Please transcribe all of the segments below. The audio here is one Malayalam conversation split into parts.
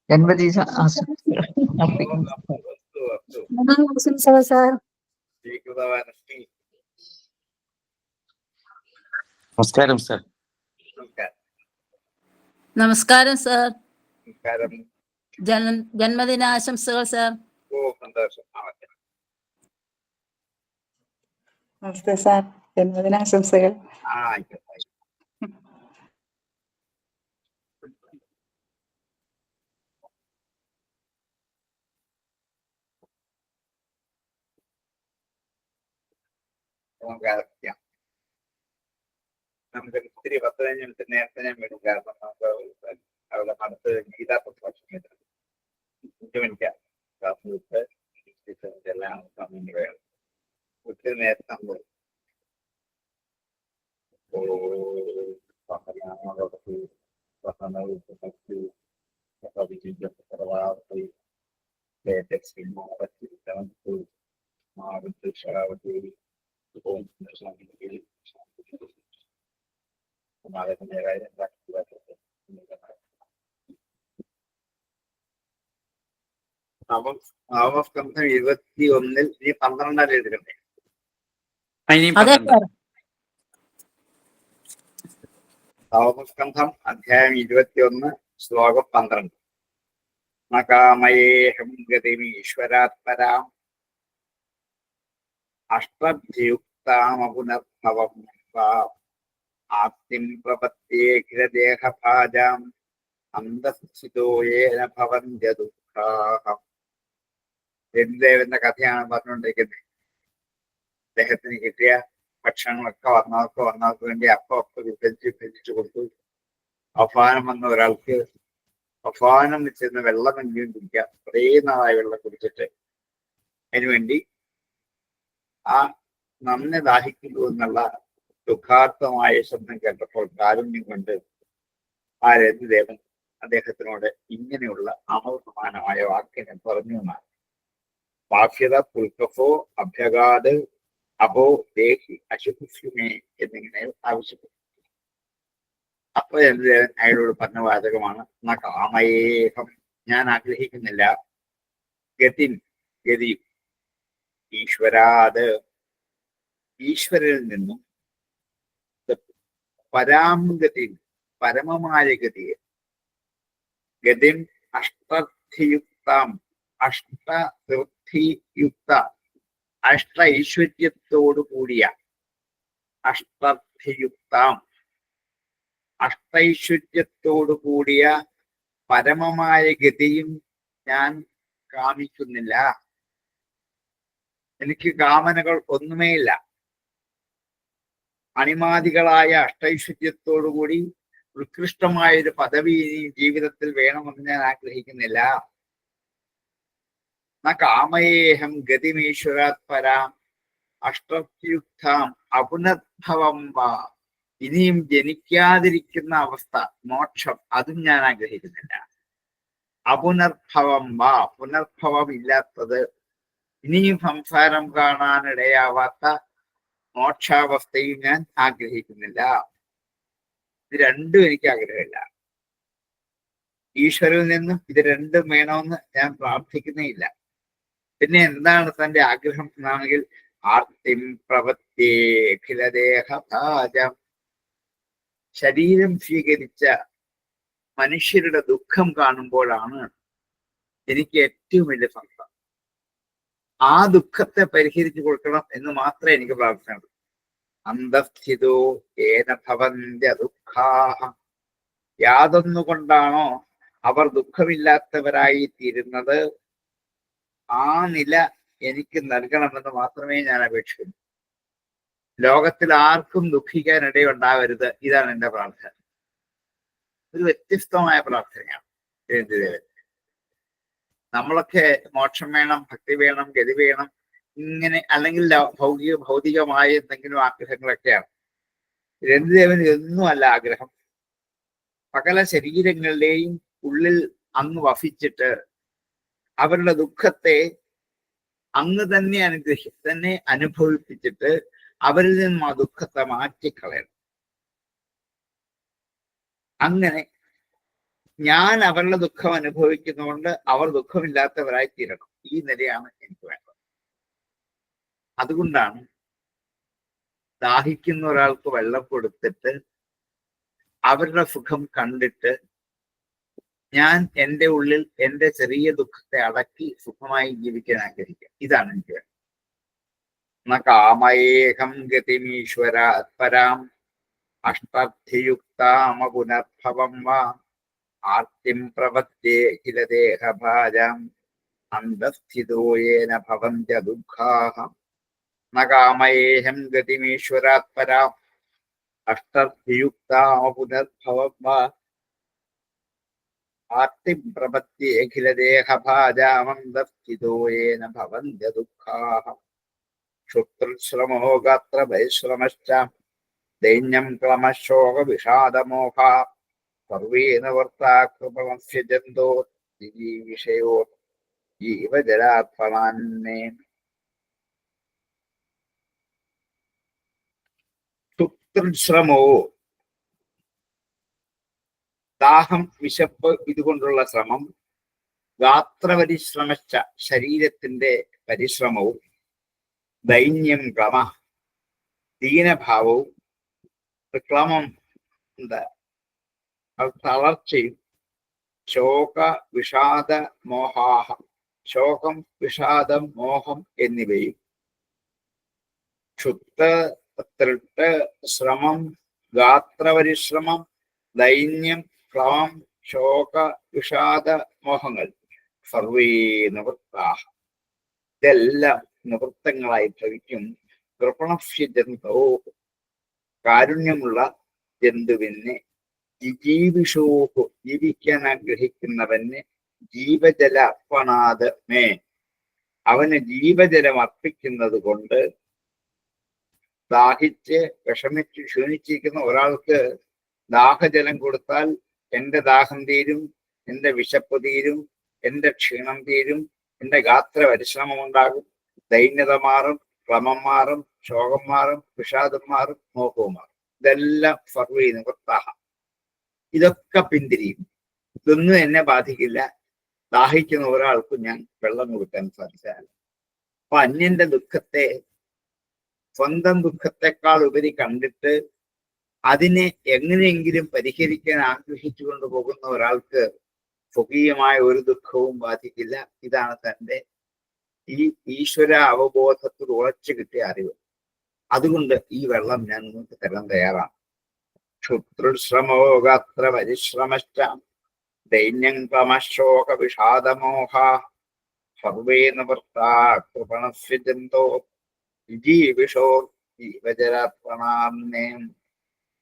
ജന്മദിന നമസ്കാരം സർ. നമസ്കാരം സർ. ജന്മദിനാശംസകൾ സർ. നമസ്തേ സാർ, ജന്മദിനാശംസകൾ. നമുക്ക് ഇത്തിരി 10-15 മിനിറ്റ് നേരത്തെ ഞാൻ വിടും. കാരണം നമുക്ക് അവിടെ അടുത്ത് ഗീതാ പ്രഭാഷണം 5 മിനിറ്റ് എല്ലാം സമയം വേണം. ഒത്തിരി നേരത്തെ നമ്മൾ നവസ്കന്ധം 21 ഇനി 12 എഴുതണ്ടേ? നവസ്കന്ധം അധ്യായം 21 ശ്ലോകം 12. നകാമയേഹം ഗതിമീശ്വരാത്പരാം അഷ്ടഭ്യുക്താമപുനർഭവം ആപ്തിം പ്രപത്യേഖിലദേഹഭാജാം അന്തസ്ഥിതോ യേന ഭവന്ത്യ ദുഃഖാഹം. രവിദേവന്റെ കഥയാണ് പറഞ്ഞുകൊണ്ടിരിക്കുന്നത്. അദ്ദേഹത്തിന് കിട്ടിയ ഭക്ഷണങ്ങളൊക്കെ വന്നവർക്ക് വേണ്ടി അപ്പം വിഭജിച്ചു കൊടുത്തു. അവസാനം വന്ന ഒരാൾക്ക് അവസാനം വെച്ചിരുന്ന വെള്ളമെങ്കിലും കുടിക്കാം. കുറേ നാളായി വെള്ളം കുടിച്ചിട്ട് അതിനുവേണ്ടി ആ നന്നെ ദാഹിക്കുന്നു എന്നുള്ള ദുഃഖാർത്ഥമായ ശബ്ദം കേട്ടപ്പോൾ കാരുണ്യം കൊണ്ട് ആ രവിദേവൻ അദ്ദേഹത്തിനോട് ഇങ്ങനെയുള്ള അമൃതമാനമായ വാക്കിനെ പറഞ്ഞു എന്നാണ്. വാക്യത പുൽക്കഫോ അഭ്യഗാത് അപോ ദേഹി അശുഭുഷ്യമേ എന്നിങ്ങനെ ആവശ്യപ്പെട്ടു. അപ്പൊ രവിദേവൻ അയാളോട് പറഞ്ഞ വാചകമാണ് ന കാമയേഹം, ഞാൻ ആഗ്രഹിക്കുന്നില്ല, ഗതി ഈശ്വരാത്, ഈശ്വരനിൽ നിന്നും പരാംഗതി, പരമമായ ഗതിയെ, ഗതിം അഷ്ടർത്ഥിയുക്താം, അഷ്ടതൃപ്തിയുക്ത, അഷ്ട ഐശ്വര്യത്തോടു കൂടിയ, അഷ്ടർത്ഥിയുക്താം, അഷ്ടൈശ്വര്യത്തോടു കൂടിയ പരമമായ ഗതിയും ഞാൻ കാമിക്കുന്നില്ല. എനിക്ക് കാമനകൾ ഒന്നുമേയില്ല. അണിമാദികളായ അഷ്ടൈശ്വര്യത്തോടുകൂടി ഉത്കൃഷ്ടമായൊരു പദവി ജീവിതത്തിൽ വേണമെന്ന് ഞാൻ ആഗ്രഹിക്കുന്നില്ല. ന കാമയേഹം ഗതിമീശ്വരാത് പരാം അഷ്ടയുക്താം അപുനർഭവം വാ, ഇനിയും ജനിക്കാതിരിക്കുന്ന അവസ്ഥ, മോക്ഷം, അതും ഞാൻ ആഗ്രഹിക്കുന്നില്ല. അപുനർഭവം വാ, പുനർഭവം ഇല്ലാത്തത്, ഇനിയും സംസാരം കാണാനിടയാവാത്ത മോക്ഷാവസ്ഥയും ഞാൻ ആഗ്രഹിക്കുന്നില്ല. ഇത് രണ്ടും എനിക്ക് ആഗ്രഹമില്ല. ഈശ്വരനിൽ നിന്നും ഇത് രണ്ടും വേണമെന്ന് ഞാൻ പ്രാർത്ഥിക്കുന്നേയില്ല. പിന്നെ എന്താണ് തന്റെ ആഗ്രഹം എന്നാണെങ്കിൽ ആർത്തിം പ്രവൃത്തിയേഖിലദേഹഭാജം, ശരീരം സ്വീകരിച്ച മനുഷ്യരുടെ ദുഃഖം കാണുമ്പോഴാണ് എനിക്ക് ഏറ്റവും വലിയ സന്തോഷം. ആ ദുഃഖത്തെ പരിഹരിച്ചു കൊടുക്കണം എന്ന് മാത്രമേ എനിക്ക് പ്രാർത്ഥനയുള്ളൂ. അന്തസ്ഥിതോ ഏന ഭവന്ത്യ ദുഃഖാഹ, യാതൊന്നുകൊണ്ടാണോ അവർ ദുഃഖമില്ലാത്തവരായി തീരുന്നത്, ആ നില എനിക്ക് നൽകണമെന്ന് മാത്രമേ ഞാൻ അപേക്ഷിക്കുന്നു. ലോകത്തിൽ ആർക്കും ദുഃഖിക്കാൻ ഇടയുണ്ടാവരുത്, ഇതാണ് എൻ്റെ പ്രാർത്ഥന. ഒരു വ്യത്യസ്തമായ പ്രാർത്ഥനയാണ് രവിദേവൻ. നമ്മളൊക്കെ മോക്ഷം വേണം, ഭക്തി വേണം, ഗതി വേണം, ഇങ്ങനെ അല്ലെങ്കിൽ ഭൗതികമായ എന്തെങ്കിലും ആഗ്രഹങ്ങളൊക്കെയാണ്. രവിദേവൻ ഇതൊന്നും അല്ല ആഗ്രഹം. സകല ശരീരങ്ങളുടെയും ഉള്ളിൽ അങ്ങ് വസിച്ചിട്ട് അവരുടെ ദുഃഖത്തെ അങ്ങ് തന്നെ അനുഭവിപ്പിച്ചിട്ട് അവരിൽ നിന്നും ആ ദുഃഖത്തെ മാറ്റിക്കളയണം. അങ്ങനെ ഞാൻ അവരുടെ ദുഃഖം അനുഭവിക്കുന്നതുകൊണ്ട് അവർ ദുഃഖമില്ലാത്തവരായി തീരണം. ഈ നിലയാണ് എനിക്ക് വേണ്ടത്. അതുകൊണ്ടാണ് ദാഹിക്കുന്ന ഒരാൾക്ക് വെള്ളം കൊടുത്തിട്ട് അവരുടെ സുഖം കണ്ടിട്ട് ഞാൻ എൻ്റെ ഉള്ളിൽ എൻ്റെ ചെറിയ ദുഃഖത്തെ അടക്കി സുഖമായി ജീവിക്കാൻ ആഗ്രഹിക്കുക. ഇതാണ് എനിക്ക് വേണ്ടത്. ന കാമയേഹം ഗതിമീശ്വരാത്പരാം അഷ്ടാർത്ഥിയുക്താമ പുനർഭവം വാ ആർത്തിം പ്രപദ്യേ കില ദേഹഭാജാം അന്തസ്ഥിതോ യേന ഭവന്ത്യ ദുഃഖാഃ. ന കാമയേഹം ഗതിമീശ്വരാത്പരാം അഷ്ടാർത്ഥിയുക്താമ പുനർഭവം വാ ആർത്തിം പ്രപദ്യേ കില ദേഹഭാജാം അന്തസ്ഥിതോ യേന ഭവന്ത്യ ദുഃഖാഃ. ക്ഷുത്രശ്രമോ ഗാത്ര പരിശ്രമശ്ച ദൈന്യം ക്ലമശോക വിഷാദമോഹ സർവേ നിവർത്താ കൃപണസ്യ ജന്തോ വിഷയോ ജീവജലാത്മനാന്നേ. ക്ഷുത്രശ്രമോ ദാഹം, വിശപ്പ്, ഇതുകൊണ്ടുള്ള ശ്രമം. ഗാത്രപരിശ്രമശ്ച ശരീരത്തിന്റെ പരിശ്രമവും. ദൈന്യം ക്ലമ ദീനഭാവവും. ക്ലമം എന്താ തളർച്ചയും. ശോക വിഷാദ മോഹാഹ ശോകം, വിഷാദം, മോഹം എന്നിവയും. ക്ഷുത്ര ശ്രമം, ഗാത്രപരിശ്രമം, ദൈന്യം, ക്ലമം, ശോക, വിഷാദ, മോഹങ്ങൾ സർവേ നിവൃത്താഹ ഇതെല്ലാം നിവൃത്തങ്ങളായി ഭവിക്കും. കൃപണസ്യ ജന്തോ കാരുണ്യമുള്ള ജന്തുവിനെ, ജിജീവിഷോഹു ജീവിക്കാൻ ആഗ്രഹിക്കുന്നവന്, ജീവജല അർപ്പണാത് മേ അവന് ജീവജലം അർപ്പിക്കുന്നത് കൊണ്ട്. ദാഹിച്ച് വിഷമിച്ച് ക്ഷീണിച്ചിരിക്കുന്ന ഒരാൾക്ക് ദാഹജലം കൊടുത്താൽ എൻ്റെ ദാഹം തീരും, എൻ്റെ വിശപ്പ് തീരും, എൻ്റെ ക്ഷീണം തീരും, എൻ്റെ ഗാത്ര പരിശ്രമം ഉണ്ടാകും, ദൈന്യത മാറും, ക്രമം മാറും, ശോകം മാറും, വിഷാദം മാറും, മോഹവും മാറും. ഇതെല്ലാം സർവേ നിവൃത്താഹ ഇതൊക്കെ പിന്തിരിയും. ഇതൊന്നും എന്നെ ബാധിക്കില്ല. ദാഹിക്കുന്ന ഒരാൾക്കും ഞാൻ വെള്ളം കൊടുക്കാൻ സാധിച്ചാൽ. അപ്പൊ അന്യന്റെ ദുഃഖത്തെ സ്വന്തം ദുഃഖത്തെക്കാൾ ഉപരി കണ്ടിട്ട് അതിനെ എങ്ങനെയെങ്കിലും പരിഹരിക്കാൻ ആഗ്രഹിച്ചു കൊണ്ടുപോകുന്ന ഒരാൾക്ക് സ്വകീയമായ ഒരു ദുഃഖവും ബാധിക്കില്ല. ഇതാണ് തൻ്റെ ഈ ഈശ്വര അവബോധത്തിൽ ഉറച്ചു കിട്ടിയ അറിവ്. അതുകൊണ്ട് ഈ വെള്ളം ഞാൻ നിങ്ങൾക്ക് തരാൻ തയ്യാറാണ്. ക്ഷുത്രശ്രമോ ഗാത്ര പരിശ്രമശ്ച ദൈന്യം ക്ലമശോക വിഷാദമോഹ സർവേ നിവൃത്താ കൃപണസ്യ ജന്തോ ജീവിഷോ ജീവജലാത്മനാന്നേ.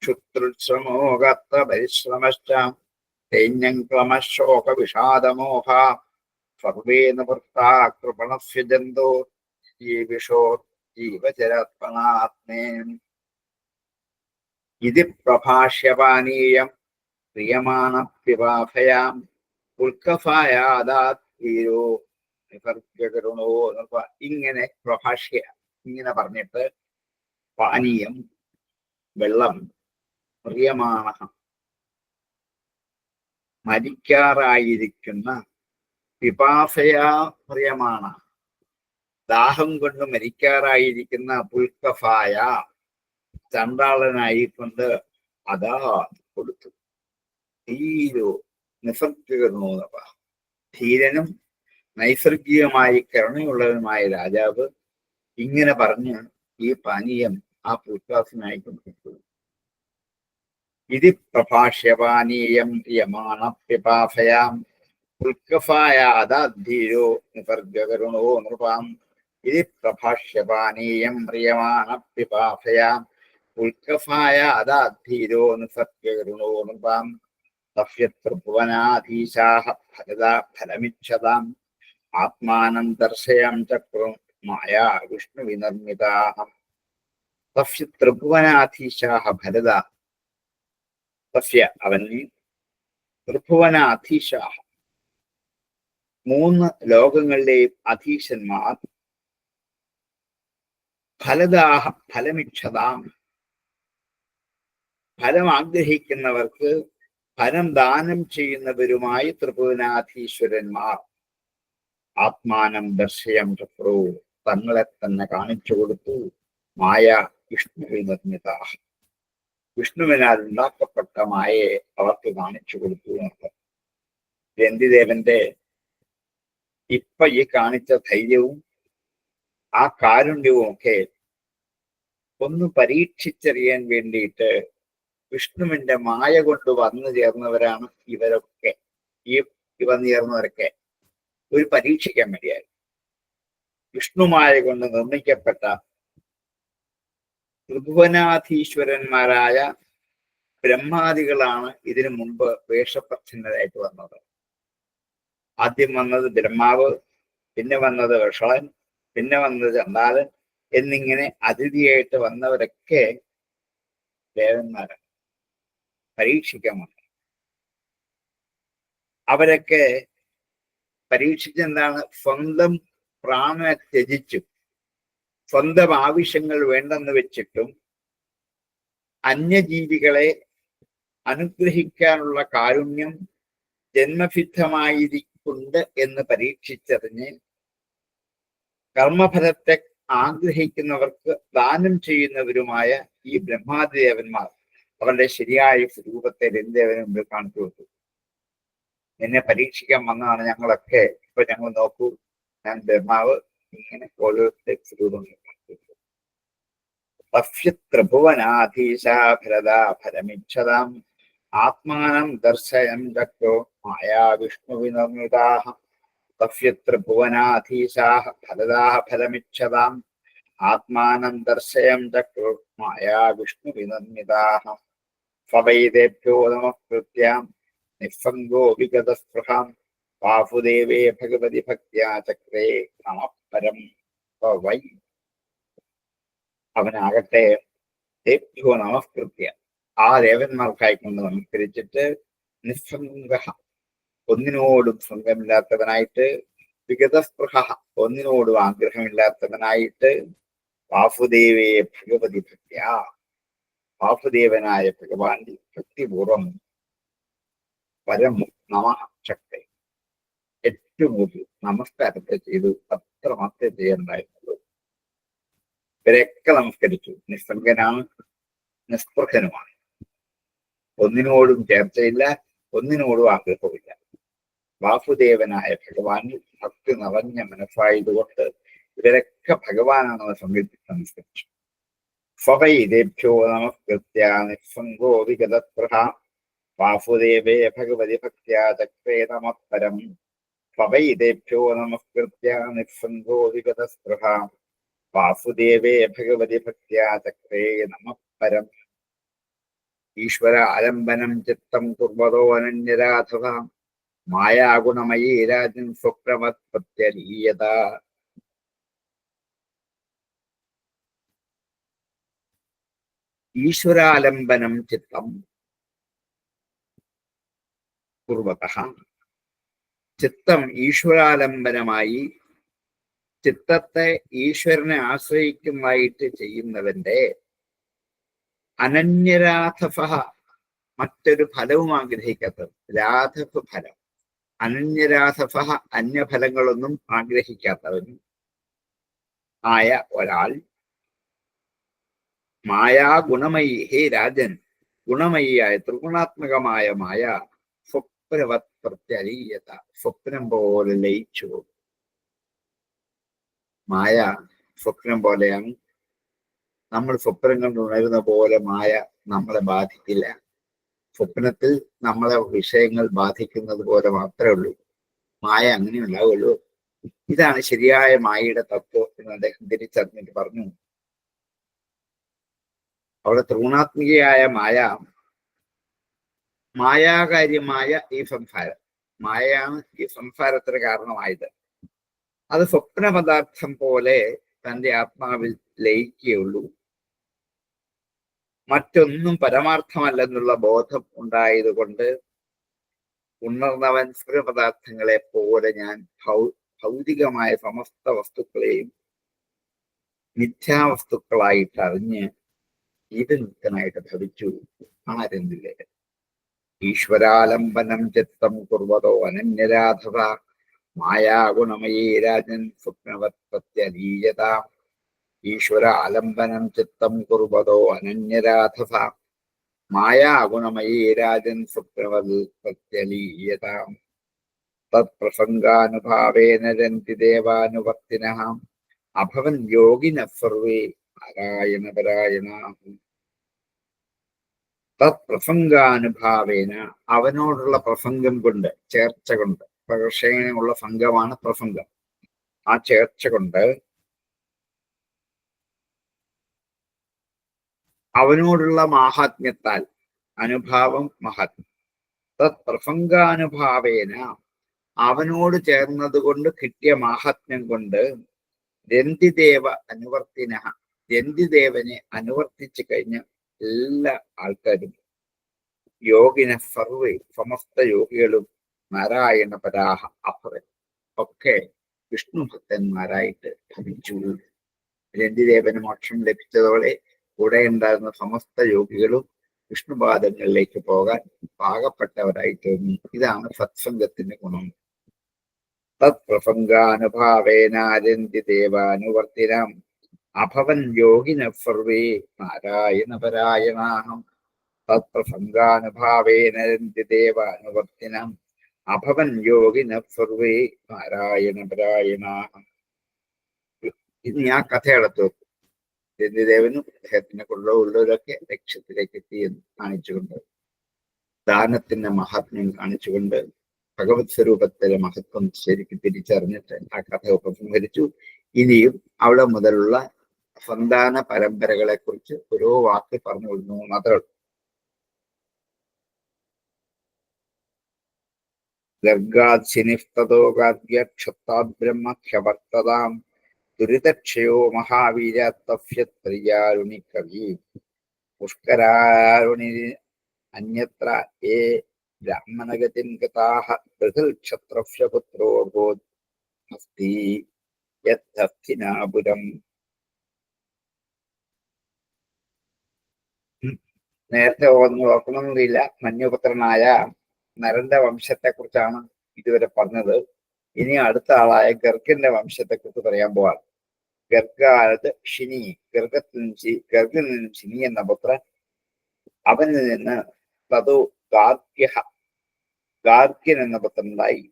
ക്ഷുത്രശ്രമോ ഗാത്ര പരിശ്രമശ്ച ദൈന്യം ക്ലമശോക വിഷാദമോഹ സർവേ നിവൃത്താ കൃപണസ്യ ജന്തോ ജീവിഷോ ജീവജലാത്മനാത്മേ. ഇതി പ്രഭാഷ്യപാനീയം പ്രിയമാണപ്യപാഭയാം ഉൽക്കഫായാദാത്വീരോ നിവർഗ്യകരുണോ. ഇങ്ങനെ പ്രഭാഷ്യ ഇങ്ങനെ പറഞ്ഞിട്ട് പാനീയം വെള്ളം പ്രിയമാണ മരിക്കാറായിരിക്കുന്ന പിപാസയാ പ്രിയമാണ ദാഹം കൊണ്ട് മരിക്കാറായിരിക്കുന്ന പുൽക്കഫായ ചണ്ടാളനായിക്കൊണ്ട് അതാ കൊടുത്തു. ധീരോ നിസർഗകരണോ. ധീരനും നൈസർഗികമായി കരുണയുള്ളവനുമായ രാജാവ് ഇങ്ങനെ പറഞ്ഞ് ഈ പാനീയം ആ പുൽക്കാസിനായി കൊടുത്തു. ഇതി പ്രഭാഷ്യപാനീയം യമാണ പിപാഭയാം ഉൽക്കഫായ അധീരോ നിസർഗകരുണോ നൃപാം. ഇതി പ്രഭാഷ്യപാനീയം പ്രിയമാണ പിപാഭയാം ഉൽക്കഫായ അധീരോ നിസർഗകരുണോ നൃപാം. തസ്യത്രിഭുവനാധീശാഃ ഫലദാ ഫലമിച്ഛതാം ആത്മാനം ദർശയം ചക്രം മായാ വിഷ്ണുവിനിർമ്മിതാഃ. തസ്യ ത്രിഭുവനാധീശാഃ ഭരത തസ്യ അവന് ത്രിഭുവനാധീശാഃ മൂന്ന് ലോകങ്ങളിലെയും അധീശന്മാർ ഫലദാഹ ഫലമിച്ഛതാം ഫലം ആഗ്രഹിക്കുന്നവർക്ക് ഫലം ദാനം ചെയ്യുന്നവരുമായി ത്രിഭുവനാധീശ്വരന്മാർ ആത്മാനം ദർശയം ചക്രോ തങ്ങളെ തന്നെ കാണിച്ചു കൊടുത്തു. മായ വിഷ്ണുവിൽ നിർമ്മിത, വിഷ്ണുവിനാൽ ഉണ്ടാക്കപ്പെട്ട മായയെ അവർക്ക് കാണിച്ചു കൊടുത്തു എന്നർത്ഥം. രന്തിദേവന്റെ ഇപ്പൊ ഈ കാണിച്ച ധൈര്യവും ആ കാരുണ്യവും ഒക്കെ ഒന്ന് പരീക്ഷിച്ചറിയാൻ വേണ്ടിയിട്ട് വിഷ്ണുവിന്റെ മായ കൊണ്ട് വന്നു ചേർന്നവരാണ് ഇവരൊക്കെ. ഈ വന്നു ചേർന്നവരൊക്കെ ഒരു പരീക്ഷിക്കാൻ വേണ്ടിയായി വിഷ്ണുമായ കൊണ്ട് നിർമ്മിക്കപ്പെട്ട ത്രിഭുവനാധീശ്വരന്മാരായ ബ്രഹ്മാദികളാണ് ഇതിനു മുമ്പ് വേഷപ്രച്ഛന്നരായിട്ട് വന്നത്. ആദ്യം വന്നത് ബ്രഹ്മാവ്, പിന്നെ വന്നത് വഷളൻ, പിന്നെ വന്നത് ചണ്ടാലൻ എന്നിങ്ങനെ അതിഥിയായിട്ട് വന്നവരൊക്കെ ദേവന്മാരാണ്. പരീക്ഷിക്കാൻ വന്നു. അവരൊക്കെ പരീക്ഷിച്ചെന്താണ്? സ്വന്തം പ്രാണനെ ത്യജിച്ചും സ്വന്തം ആവശ്യങ്ങൾ വേണ്ടെന്ന് വെച്ചിട്ടും അന്യജീവികളെ അനുഗ്രഹിക്കാനുള്ള കാരുണ്യം ജന്മസിദ്ധമായിരിക്കുന്നുണ്ട് എന്ന് പരീക്ഷിച്ചറിഞ്ഞ് കർമ്മഫലത്തെ ആഗ്രഹിക്കുന്നവർക്ക് ദാനം ചെയ്യുന്നവരുമായ ഈ ബ്രഹ്മാദേവന്മാർ അവരുടെ ശരിയായ സ്വരൂപത്തെ രന്ദേവന് മുമ്പിൽ കാണിച്ചു കൊടുത്തു. എന്നെ പരീക്ഷിക്കാൻ വന്നതാണ് ഞങ്ങളൊക്കെ. ഇപ്പൊ ഞങ്ങൾ നോക്കൂ, ഞാൻ ബ്രഹ്മാവ് ഇങ്ങനെ ഓരോരുത്തരുടെ സ്വരൂപങ്ങൾ ത്രിഭുവനാധീശ ഫലദാ ഫലമിച്ഛതാം ആത്മാനം ദർശയം ചക്രോ മായാ വിഷ്ണു വിനിർമ്മിതാഃ ത്രിഭുവനാധീശാഃ ഫലദാഃ ഫലമിച്ഛതാം ആത്മാനം ദർശയം ചക്രോ മായാ വിഷ്ണു വിനിർമ്മിതാഃ സ്വവൈദേഭ്യോ നമസ്കൃത്യാം നിസ്സംഗോ വിഗതസ്പൃഹാം വാസുദേവേ ഭഗവതി ഭക്ത്യാ ചക്രേ നമഃപരം വൈ. അവനാകട്ടെ ദേഭ്യോ നമസ്കൃത്യ ആ ദേവന്മാർക്കായിക്കൊണ്ട് നമസ്കരിച്ചിട്ട് നിസ്സംഗ ഒന്നിനോടും സംഘമില്ലാത്തവനായിട്ട് വിഗതസ്പൃഹ ഒന്നിനോടും ആഗ്രഹമില്ലാത്തവനായിട്ട് വാസുദേവേ ഭഗവതി ഭക്ത്യാ വാസുദേവനായ ഭഗവാൻ ഭക്തിപൂർവം പരം നമ ചക്രേ ഏറ്റവും കൂടുതൽ നമസ്കാരത്തെ ചെയ്തു. അത്ര മാത്രമേ ചെയ്യണ്ടായിരുന്നുള്ളൂ. ഇവരെയൊക്കെ നമസ്കരിച്ചു. നിസ്സംഗനാണ്, നിസ്പൃഹനുമാണ്, ഒന്നിനോടും ചേർച്ചയില്ല, ഒന്നിനോടും ആഗ്രഹമില്ല. വാസുദേവനായ ഭഗവാനിൽ ഭക്തി നിറഞ്ഞ മനസ്സായതുകൊണ്ട് ഇവരൊക്കെ ഭഗവാനാണെന്ന് സങ്കല്പിച്ച് നമസ്കരിച്ചു. സ്വവൈദേഭ്യോ നമസ്കൃത്യ നിസ്സംഗോ വിഗതസ്പൃഹ വാസുദേവേ ഭഗവതി ഭക്ത്യാ ചക്രേ നമഃപരം സ്വവൈദേഭ്യോ നമസ്കൃത്യ നിസ്സംഗോ വിഗതസ്പൃഹ വാസുദേവേ ഭഗവതി ഭക്ത്യാ ചക്രേ നമഃപരം. ഈശ്വര ആലംബനം ചിത്തം കുർവതോ അനന്യരാധവ മായാഗുണമയീ രാജൻ സ്വപ്രമത് പ്രത്യരീയത. ഈശ്വരാലംബനം ചിത്തം കുർവതഃ, ചിത്തം ഈശ്വരാലംബനമായി ചിത്തത്തെ ഈശ്വരനെ ആശ്രയിക്കുന്നതായിട്ട് ചെയ്യുന്നവന്റെ അനന്യരാധവ മറ്റൊരു ഫലവും ആഗ്രഹിക്കാത്തത്. രാധവ ഫലം, അനന്യരാധവ അന്യഫലങ്ങളൊന്നും ആഗ്രഹിക്കാത്തവനും ആയ ഒരാൾ മായാ ഗുണമയി, ഹേ രാജൻ, ഗുണമയിയായ ത്രിഗുണാത്മകമായ മായ സ്വപ്നവത് പ്രത്യരീയത, സ്വപ്നം പോലെ ലയിച്ചു. മായ സ്വപ്നം പോലെയാണ്. നമ്മൾ സ്വപ്നം കണ്ട് ഉണരുന്ന പോലെ മായ നമ്മളെ ബാധിക്കില്ല. സ്വപ്നത്തിൽ നമ്മളെ വിഷയങ്ങൾ ബാധിക്കുന്നത് പോലെ മാത്രമേ ഉള്ളൂ. മായ അങ്ങനെ ഉണ്ടാവുള്ളൂ. ഇതാണ് ശരിയായ മായയുടെ തത്വം എന്ന് അദ്ദേഹം തിരിച്ചറിഞ്ഞിട്ട് പറഞ്ഞു. അവിടെ ത്രിഗുണാത്മികയായ മായ, മായാകാര്യമായ ഈ സംസാരം, മായയാണ് ഈ സംസാരത്തിന് കാരണമായത്. അത് സ്വപ്ന പദാർത്ഥം പോലെ തൻ്റെ ആത്മാവിൽ ലയിക്കുകയുള്ളൂ. മറ്റൊന്നും പരമാർത്ഥമല്ലെന്നുള്ള ബോധം ഉണ്ടായതുകൊണ്ട് ഉണർന്നവൻ സ്ഥിരപദാർത്ഥങ്ങളെ പോലെ ഞാൻ ഭൗതികമായ സമസ്ത വസ്തുക്കളെയും മിഥ്യാവസ്തുക്കളായിട്ട് അറിഞ്ഞ് ജീവൻമുക്തനായിട്ട് ഭവിച്ചു. ആരെന്നില്ലേ ഈശ്വരാലംബനം ചിത്തം കുർവതോ അനന്യരാധവ മായാഗുണമയീ രാജൻ സ്വപ്നവത്പത്യലീയതാം ഈശ്വരാലംബനം ചിത്തം കുർവതോ അനന്യരാധവ മായാഗുണമയീ രാജൻ സ്വപ്നവത്പത്യലീയതാം തത്പ്രസംഗാനുഭാവേന രന്തി ദേവാനുവർത്തിനഃ അഭവൻ യോഗിനഃ സർവേ നാരായണപരായണാഃ തത്പ്രസംഗാനുഭാവേന അവനോടുള്ള പ്രസംഗം കൊണ്ട് ചേർച്ച കൊണ്ട് പ്രകർഷണമുള്ള സംഘമാണ് പ്രസംഗം. ആ ചേർച്ച കൊണ്ട് അവനോടുള്ള മാഹാത്മ്യത്താൽ അനുഭാവം മഹാത്മ്യം. തത്പ്രസംഗാനുഭാവേന അവനോട് ചേർന്നത് കൊണ്ട് കിട്ടിയ മാഹാത്മ്യം കൊണ്ട് രന്തിദേവ അനുവർത്തിന രന്തിദേവനെ അനുവർത്തിച്ചു കഴിഞ്ഞ എല്ലാ ആൾക്കാരും യോഗിന സർവേ സമസ്ത യോഗികളും നാരായണ പരാഹ അഭവൻ ഒക്കെ വിഷ്ണു ഭക്തന്മാരായിട്ട് ഭവിച്ചു. രന്തിദേവന് മോക്ഷം ലഭിച്ചതോടെ കൂടെ ഉണ്ടായിരുന്ന സമസ്ത യോഗികളും വിഷ്ണുപാദങ്ങളിലേക്ക് പോകാൻ പാകപ്പെട്ടവരായി തോന്നി. ഇതാണ് സത്സംഗത്തിന്റെ ഗുണം. തത്പ്രസംഗാനുഭാവേന രന്തിദേവാനുവർത്തിനാം അഭവൻ യോഗിന സർവേ നാരായണപരായണാഃ തത്പ്രസംഗാനുഭാവേന രന്തിദേവാനുവർത്തിനാം അഭവൻ യോഗിന സർവേ നാരായണപരായണാഃ. ഇനി ആ കഥയെടുത്തു രന്തിദേവനും അദ്ദേഹത്തിനെ ഉള്ളവരൊക്കെ ലക്ഷ്യത്തിലേക്ക് എത്തിയെന്ന് കാണിച്ചുകൊണ്ട് ദാനത്തിന്റെ മഹാത്മ്യം കാണിച്ചുകൊണ്ട് ഭഗവത് സ്വരൂപത്തിലെ മഹത്വം ശരിക്കും തിരിച്ചറിഞ്ഞിട്ട് ആ കഥ ഉപസംഹരിച്ചു. ഇനിയും അവിടെ മുതലുള്ള സന്താന പരമ്പരകളെ കുറിച്ച് ഓരോ വാക്ക് പറഞ്ഞു കൊടുക്കുന്നു മാത്രമേ ഉള്ളൂ. ഗർഗാദ്ശിനിസ്തോഗാദ്യക്ഷത്താദ് ബ്രഹ്മഹ്യവർത്തതാം ദുരിതക്ഷയോ മഹാവീര്യാത്തഫ്യത്രിയാരുണി കവി പുഷ്കരാരുണി അന്യത്ര ഏ ബ്രാഹ്മണഗതിം ഗതാഃ ബൃഹൽക്ഷത്രഫ്യപുത്രോ ഭൂത് ഹസ്തി യദ്ഹസ്തിനാപുരം. നേരത്തെ നോക്കണമെന്നില്ല. മന്യുപുത്രനായ നരന്റെ വംശത്തെ കുറിച്ചാണ് ഇതുവരെ പറഞ്ഞത്. ഇനി അടുത്ത ആളായ ഗർഗന്റെ വംശത്തെ കുറിച്ച് പറയാൻ പോവാണ്. ഗർഗാത് ശിനി, ഗർഗത്തിൽ നിന്നും ശിനി എന്ന പുത്രൻ, അവനിൽ നിന്ന് തതു ഗാർഗ്യൻ എന്ന പുത്രനുണ്ടായി.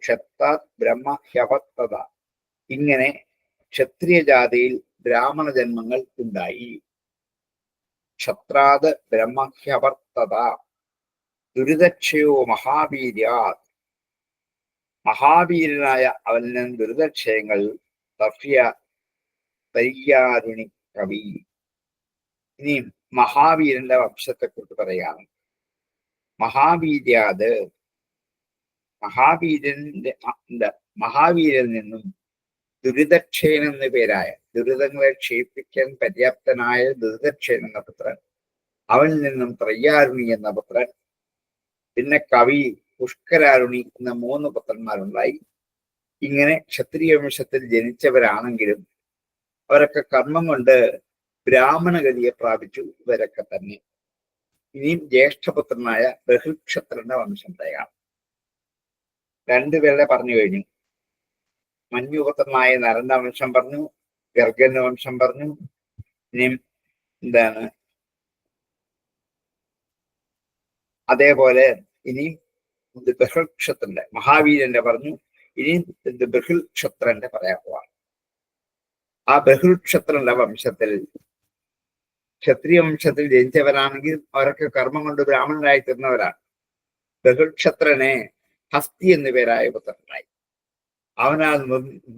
ക്ഷത്താത് ബ്രഹ്മ ഹ്യവർത്തത, ഇങ്ങനെ ക്ഷത്രിയ ജാതിയിൽ ബ്രാഹ്മണ ജന്മങ്ങൾ ഉണ്ടായി. ക്ഷത്രാത് ബ്രഹ്മ ഹ്യവർത്തത ദുരിതക്ഷയോ മഹാവീര്യാത്, മഹാവീരനായ അവനിൽ നിന്ന് ദുരിതക്ഷയങ്ങൾ തയ്യാരുണി കവി. ഇനി മഹാവീരന്റെ വംശത്തെക്കുറിച്ച് പറയാണ്. മഹാവീരനിൽ നിന്നും ദുരിതക്ഷയൻ എന്ന പേരായ, ദുരിതങ്ങളെ ക്ഷയിപ്പിക്കാൻ പര്യാപ്തനായ ദുരിതക്ഷയൻ എന്ന പുത്രൻ, അവനിൽ നിന്നും ത്രയ്യാരുണി എന്ന പുത്രൻ, പിന്നെ കവി പുഷ്കരാരുണി എന്ന 3 പുത്രന്മാരുണ്ടായി. ഇങ്ങനെ ക്ഷത്രിയ വംശത്തിൽ ജനിച്ചവരാണെങ്കിലും അവരൊക്കെ കർമ്മം കൊണ്ട് ബ്രാഹ്മണഗതിയെ പ്രാപിച്ചു. ഇവരൊക്കെ തന്നെ ഇനിയും ജ്യേഷ്ഠപുത്രനായ ബഹുക്ഷത്രന്റെ വംശം തയ്യാറാണ്. 2 പേരുടെ പറഞ്ഞു കഴിഞ്ഞു. മഞ്ഞുപുത്രനായ നരന്റെ വംശം പറഞ്ഞു, ഗർഗന്റെ വംശം പറഞ്ഞു. ഇനിയും എന്താണ്, അതേപോലെ ഇനിയും ബഹുക്ഷത്രന്റെ മഹാവീരന്റെ പറഞ്ഞു. ഇനിയും ബഹുക്ഷത്രന്റെ പറയാൻ പോവാണ്. ആ ബഹുക്ഷത്രന്റെ വംശത്തിൽ, ക്ഷത്രിയ വംശത്തിൽ ജനിച്ചവരാണെങ്കിൽ അവരൊക്കെ കർമ്മം കൊണ്ട് ബ്രാഹ്മണരായി തീർന്നവരാണ്. ബഹുക്ഷത്രനെ ഹസ്തി എന്നു പേരായ പുത്രനായി. അവനാൽ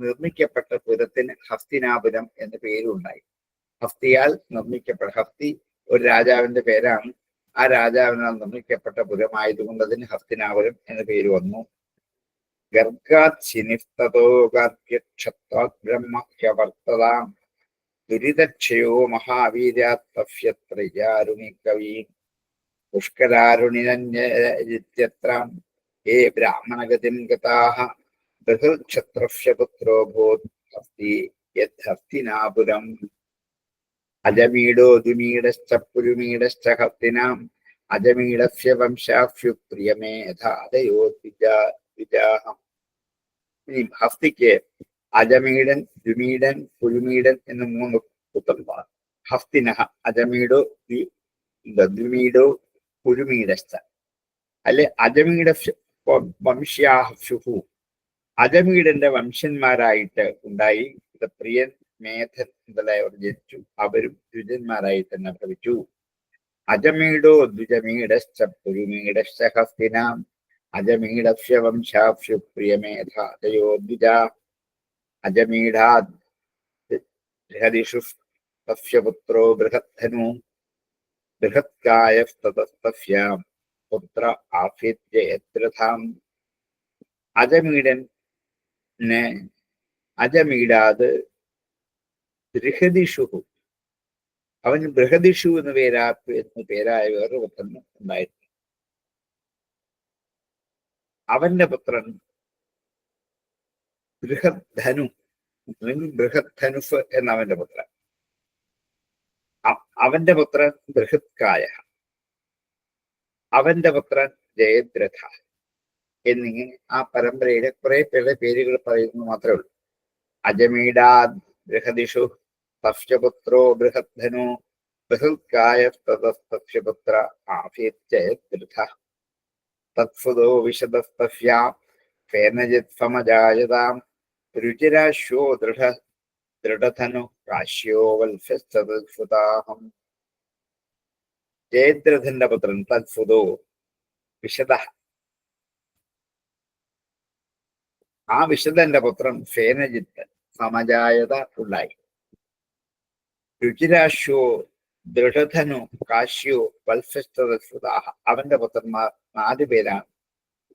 നിർമ്മിക്കപ്പെട്ട പുരത്തിന് ഹസ്തിനാപുരം എന്ന പേരുണ്ടായി. ഹസ്തിയാൽ നിർമ്മിക്കപ്പെട്ട, ഹസ്തി ഒരു രാജാവിന്റെ പേരാണ്. ആ രാജാവിനാൽ നിർമ്മിക്കപ്പെട്ട പുരമായതുകൊണ്ട് അതിന് ഹസ്തിനാപുരം എന്ന പേര് വന്നു. ഗർഗാത് ശിനിസ്തോഗാദ്യക്ഷത്താത് ബ്രഹ്മഹ്യവർത്തതാം ദുരിതക്ഷയോ മഹാവീര്യാത്തഫ്യത്രയാരുണി കവി പുഷ്കരാരുണിനന്യത്ര ഏ ബ്രാഹ്മണഗതിം ഗതാഃ ബൃഹൽക്ഷത്രഫ്യപുത്രോ ഭൂത് ഹസ്തി യദ്ഹസ്തിനാപുരം. അജമീഡോ ദ്വിമീഡശ്ച പുരുമീഡശ്ച ഹസ്തിനാം അജമീടസ്യ വംശാഭ്യു പ്രിയമേധാദയോ ദ്വിജാഹം. ഇനി ഹസ്തിക്ക് അജമീടൻ, ദ്വിമീടൻ, പുഴുമീടൻ എന്ന് 3 പുത്രന്മാർ. ഹസ്തിനഹ അജമീടോ ദ്വിമീടോ പുഴുമീടശ്ച. അല്ലെ അജമീട വംശ്യാഹ്യുഹു, അജമീടന്റെ വംശന്മാരായിട്ട് ഉണ്ടായി. പ്രിയൻ, മേധൻ മുതലായവർ ജനിച്ചു. അവരും ദ്വിജന്മാരായി തന്നെ ഭവിച്ചു. അജമീടോ ദ്വിജമീടശ്ച പുരുമീടശ്ച ഹസ്തിനാം അജമീടസ്യ വംശാഭ്യു പ്രിയമേധാദയോ ദ്വിജാ. അജമീഢാദ് ബൃഹദിഷു തസ്യ പുത്രോ ബൃഹദ്ധനു ബൃഹത്കായസ്തതസ്തസ്യാം പുത്ര ആഫിത്യ യത്രഥാം. അജമീടാത് ബൃഹദിഷു, അവൻ ബൃഹദിഷു എന്ന് പേരായ വേറൊരു പുത്രൻ ഉണ്ടായിരുന്നു. അവന്റെ പുത്രൻ ബൃഹദ്ധനു, ബൃഹദ്ധനുഫ് എന്ന അവന്റെ പുത്രൻ. അവന്റെ പുത്രൻ ബൃഹത്കായ, അവന്റെ പുത്രൻ ജയദ്രഥ എന്നിങ്ങനെ ആ പരമ്പരയിലെ കുറെ പേരുടെ പേരുകൾ പറയുന്നു മാത്രമേ ഉള്ളൂ. അജമീടാദ് ബൃഹദിഷു തസ്യപുത്രോ ബൃഹദ്ധനു ബൃഹത്കായ തതസ്തസ്യപുത്ര ആഫീത്യദ്രഥ തത്ഫുതോ വിശദസ്തസ്യാം ഫേനജിത് സമജായതാം രുചിരാശ്വോ ദൃഢധനു കാശ്യോ വത്സസ്തത്ഫുതാഹം. ജയദ്രഥന്റെ പുത്രൻ തത്ഫുതോ വിശദ, ആ വിശദന്റെ പുത്രൻ ഫേനജിത്ത് സമജായത ഉണ്ടായി. രുചിരാശ്വോ ദൃഢധനു കാശ്യോ വത്സസ്തത്ഫുതാഹ. അവന്റെ പുത്രന്മാർ 4 പേരാണ്.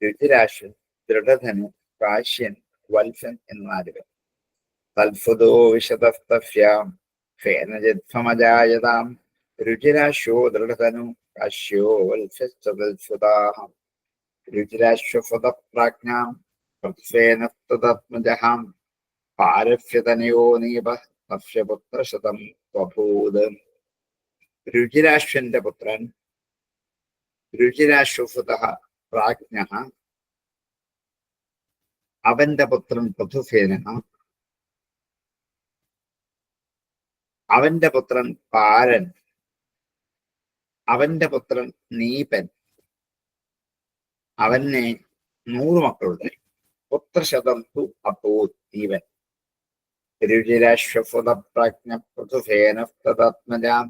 രുചിരാശ്വൻ, ദൃഢധനു, കാശ്യൻ, വത്സൻ എന്ന 4 പേർ. തൽഫുതോ വിശദസ്തസ്യാം ഫേനജിത് സമജായതാം രുചിരാശ്വോ ദൃഢധനു കാശ്യോ വത്സസ്തത്ഫുതാഹം. രുചിരാശ്വഫുതപ്രാജ്ഞാം വത്സേനസ്തദാത്മജഹാം പാരഫ്യതനയോ നീപ തസ്യപുത്രശതം സ്വഭൂത്. രുചിരാശ്വന്റെ പുത്രൻ രുചിരാശ്വഫുതഃ പ്രാജ്ഞഃ, അവന്റെ പുത്രൻ പൃഥുസേനഃ, അവന്റെ പുത്രൻ പാരൻ, അവന്റെ പുത്രൻ നീപൻ. അവന് 100 മക്കളുണ്ടായി. പുത്രശതം തു അഭൂത് നീപൻ. രുചിരാശ്വഫുതപ്രാജ്ഞ പൃഥുസേനസ്തദാത്മജാം